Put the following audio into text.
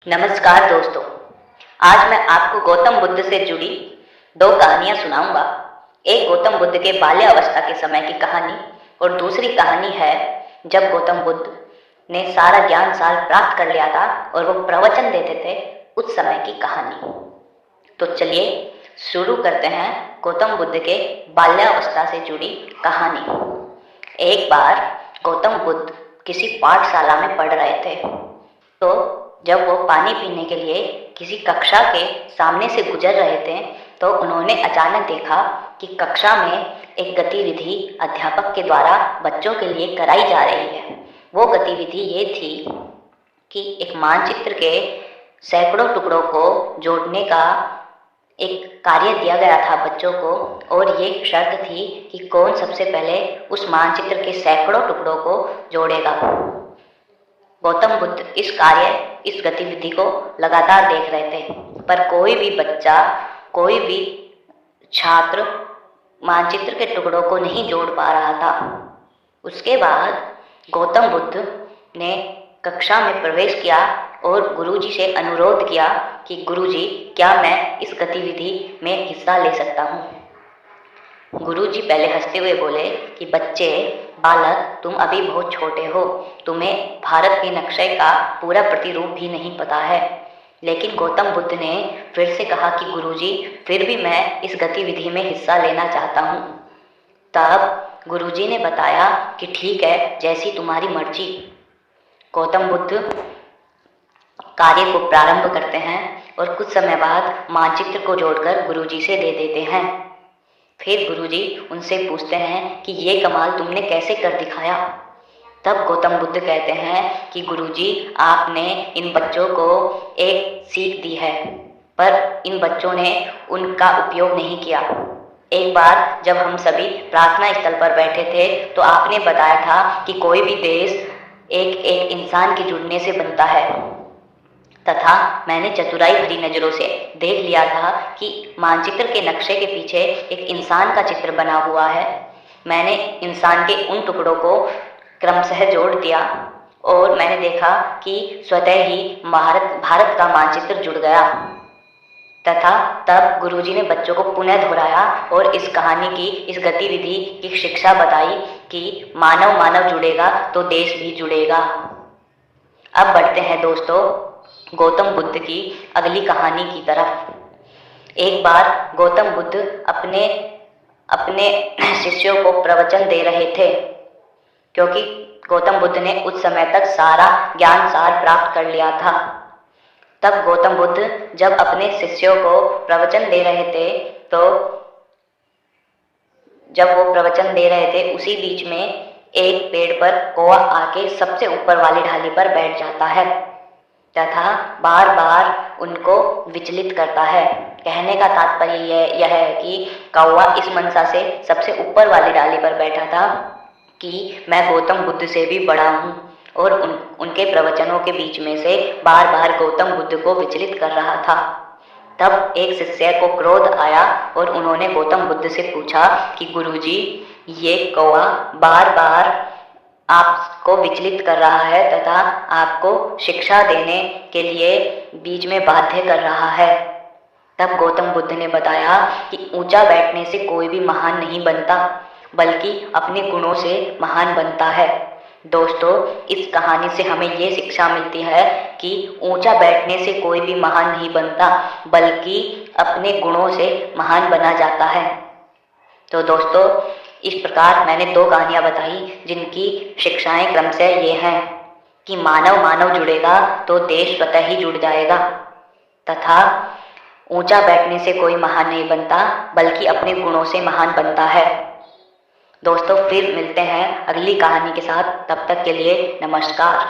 नमस्कार दोस्तों। आज मैं आपको गौतम बुद्ध से जुड़ी दो कहानियां सुनाऊंगा। एक गौतम बुद्ध के बाल्यावस्था के समय की कहानी और दूसरी कहानी है जब गौतम बुद्ध ने सारा ज्ञान सार प्राप्त कर लिया था और वो प्रवचन देते थे उस समय की कहानी। तो चलिए शुरू करते हैं गौतम बुद्ध के बाल्यावस्था से जुड़ी कहानी। एक बार गौतम बुद्ध किसी पाठशाला में पढ़ रहे थे, तो जब वो पानी पीने के लिए किसी कक्षा के सामने से गुजर रहे थे तो उन्होंने अचानक देखा कि कक्षा में एक गतिविधि अध्यापक के द्वारा बच्चों के लिए कराई जा रही है। वो गतिविधि ये थी कि एक मानचित्र के सैकड़ों टुकड़ों को जोड़ने का एक कार्य दिया गया था बच्चों को, और ये शर्त थी कि कौन सबसे पहले उस मानचित्र के सैकड़ों टुकड़ों को जोड़ेगा। गौतम बुद्ध इस गतिविधि को लगातार देख रहे थे, पर कोई भी बच्चा, कोई भी छात्र मानचित्र के टुकड़ों को नहीं जोड़ पा रहा था। उसके बाद गौतम बुद्ध ने कक्षा में प्रवेश किया और गुरुजी से अनुरोध किया कि गुरुजी, क्या मैं इस गतिविधि में हिस्सा ले सकता हूँ। गुरुजी पहले हंसते हुए बोले कि बच्चे, बालक, तुम अभी बहुत छोटे हो, तुम्हें भारत के नक्शे का पूरा प्रतिरूप भी नहीं पता है। लेकिन गौतम बुद्ध ने फिर से कहा कि गुरुजी, फिर भी मैं इस गतिविधि में हिस्सा लेना चाहता हूँ। तब गुरुजी ने बताया कि ठीक है, जैसी तुम्हारी मर्जी। गौतम बुद्ध कार्य को प्रारंभ करते हैं और कुछ समय बाद मानचित्र को जोड़कर गुरुजी से दे देते हैं। फिर गुरुजी उनसे पूछते हैं कि ये कमाल तुमने कैसे कर दिखाया। तब गौतम बुद्ध कहते हैं कि गुरुजी, आपने इन बच्चों को एक सीख दी है, पर इन बच्चों ने उनका उपयोग नहीं किया। एक बार जब हम सभी प्रार्थना स्थल पर बैठे थे तो आपने बताया था कि कोई भी देश एक एक इंसान के जुड़ने से बनता है, तथा मैंने चतुराई भरी नजरों से देख लिया था कि मानचित्र के नक्शे के पीछे एक इंसान का चित्र बना हुआ है। मैंने इंसान के उन टुकड़ों को क्रमशः जोड़ दिया और मैंने देखा कि स्वतः ही भारत का मानचित्र जुड़ गया। तथा तब गुरुजी ने बच्चों को पुनः दोहराया और इस कहानी की, इस गतिविधि की शिक्षा बताई कि मानव मानव जुड़ेगा तो देश भी जुड़ेगा। अब बढ़ते हैं दोस्तों गौतम बुद्ध की अगली कहानी की तरफ। एक बार गौतम बुद्ध अपने शिष्यों को प्रवचन दे रहे थे, क्योंकि गौतम बुद्ध ने उस समय तक सारा ज्ञान सार प्राप्त कर लिया था। तब गौतम बुद्ध जब अपने शिष्यों को प्रवचन दे रहे थे, तो जब वो प्रवचन दे रहे थे उसी बीच में एक पेड़ पर कौवा आके सबसे ऊपर वाली डाली पर बैठ जाता है तथा बार बार उनको विचलित करता है। कहने का तात्पर्य यह है कि कौवा इस मंशा से सबसे ऊपर वाली डाली पर बैठा था कि मैं गौतम बुद्ध से भी बड़ा हूँ, और उनके प्रवचनों के बीच में से बार बार गौतम बुद्ध को विचलित कर रहा था। तब एक शिष्य को क्रोध आया और उन्होंने गौतम बुद्ध से पूछा कि गुरुजी, ये कौवा बार बार आपको विचलित कर रहा है तथा आपको शिक्षा देने के लिए बीच में बाध्य कर रहा है। तब गौतम बुद्ध ने बताया कि ऊंचा बैठने से कोई भी महान नहीं बनता, बल्कि अपने गुणों से महान बनता है। दोस्तों, इस कहानी से हमें ये शिक्षा मिलती है कि ऊंचा बैठने से कोई भी महान नहीं बनता, बल्कि अपने गुणों से महान बना जाता है। तो दोस्तों, इस प्रकार मैंने दो कहानियां बताई जिनकी शिक्षाएं क्रमशः ये हैं कि मानव मानव जुड़ेगा तो देश स्वतः ही जुड़ जाएगा, तथा ऊंचा बैठने से कोई महान नहीं बनता, बल्कि अपने गुणों से महान बनता है। दोस्तों, फिर मिलते हैं अगली कहानी के साथ। तब तक के लिए नमस्कार।